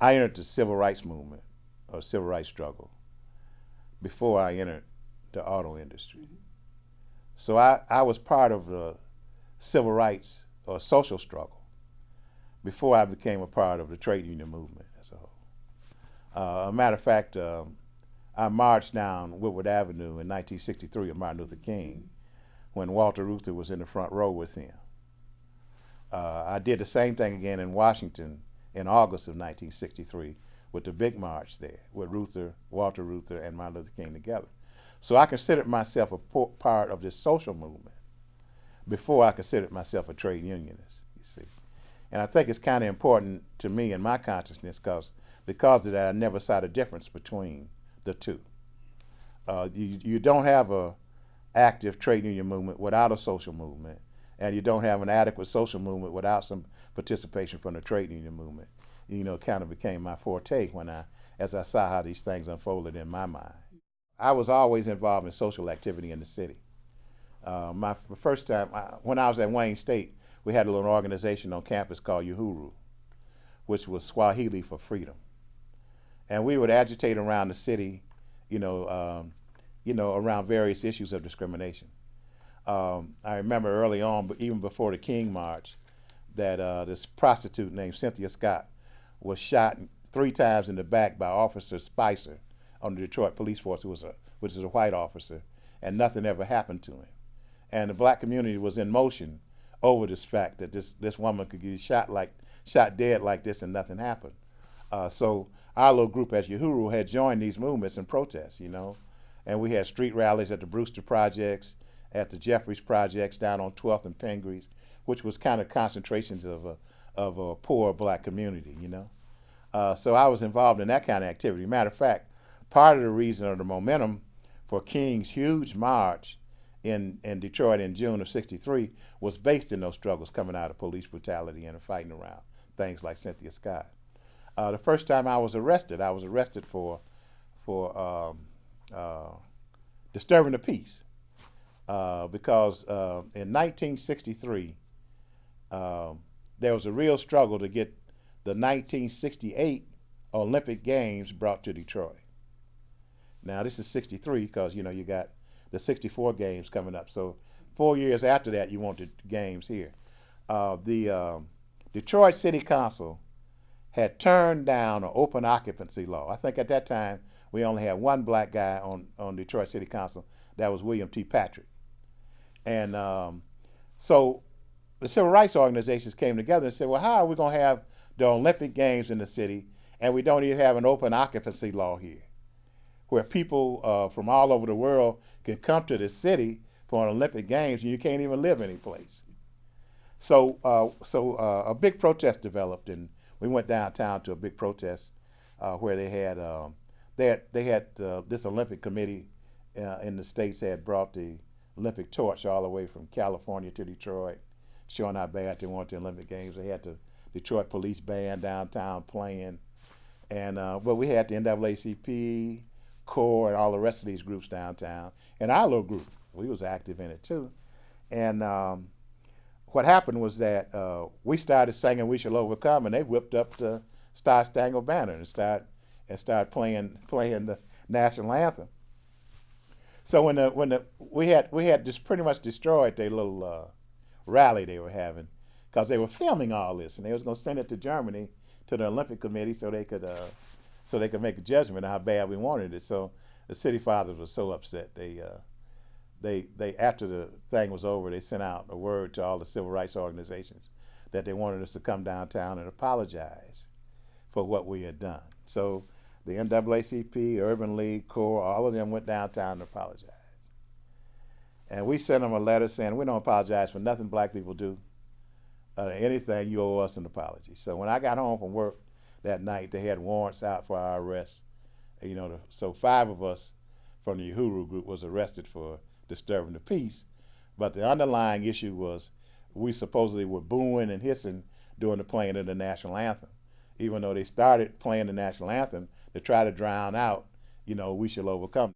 I entered the civil rights movement or civil rights struggle before I entered the auto industry. So I was part of the civil rights or social struggle before I became a part of the trade union movement as a whole. A matter of fact, I marched down Woodward Avenue in 1963 with Martin Luther King when Walter Reuther was in the front row with him. I did the same thing again in Washington in August of 1963 with the big march there with Walter Reuther, and Martin Luther King together. So I considered myself a part of this social movement before I considered myself a trade unionist, you see. And I think it's kind of important to me in my consciousness because of that I never saw the difference between the two. You don't have an active trade union movement without a social movement, and you don't have an adequate social movement without some participation from the trade union movement. You know, it kind of became my forte as I saw how these things unfolded in my mind. I was always involved in social activity in the city. My first time, when I was at Wayne State, we had a little organization on campus called Uhuru, which was Swahili for freedom. And we would agitate around the city, around various issues of discrimination. I remember early on, but even before the King March, that this prostitute named Cynthia Scott was shot 3 times in the back by Officer Spicer on the Detroit Police Force, which is a white officer, and nothing ever happened to him. And the black community was in motion over this fact that this woman could get shot dead like this and nothing happened. So our little group as Uhuru had joined these movements and protests, and we had street rallies at the Brewster Projects, at the Jeffries Projects down on 12th and Pingries, which was kind of concentrations of a poor black community, So I was involved in that kind of activity. Matter of fact, part of the reason or the momentum for King's huge march in Detroit in June of '63 was based in those struggles coming out of police brutality and fighting around things like Cynthia Scott. The first time I was arrested for disturbing the peace because in 1963 there was a real struggle to get the 1968 Olympic Games brought to Detroit. Now this is '63 because you got the '64 games coming up. So 4 years after that, you want the games here. The Detroit City Council had turned down an open occupancy law. I think at that time we only had one black guy on Detroit City Council. That was William T. Patrick. And so the civil rights organizations came together and said, well, how are we going to have the Olympic Games in the city and we don't even have an open occupancy law here, where people from all over the world can come to the city for an Olympic Games and you can't even live anyplace. So a big protest developed, and we went downtown to a big protest where they had this Olympic committee in the States had brought the Olympic torch all the way from California to Detroit, showing how bad they want the Olympic Games. They had the Detroit Police Band downtown playing, and but we had the NAACP, CORE, and all the rest of these groups downtown. And our little group, we was active in it too. And what happened was that we started singing "We Shall Overcome," and they whipped up the Star Spangled Banner and started playing the national anthem. So when we had just pretty much destroyed their little rally they were having, because they were filming all this and they was going to send it to Germany to the Olympic Committee so they could make a judgment on how bad we wanted it. So the city fathers were so upset. They after the thing was over, they sent out a word to all the civil rights organizations that they wanted us to come downtown and apologize for what we had done. So the NAACP, Urban League, CORE, all of them went downtown and apologized. And we sent them a letter saying, we don't apologize for nothing black people do. Anything, you owe us an apology. So when I got home from work that night, they had warrants out for our arrest. So 5 of us from the Uhuru group was arrested for disturbing the peace. But the underlying issue was we supposedly were booing and hissing during the playing of the national anthem, even though they started playing the national anthem to try to drown out, "We Shall Overcome."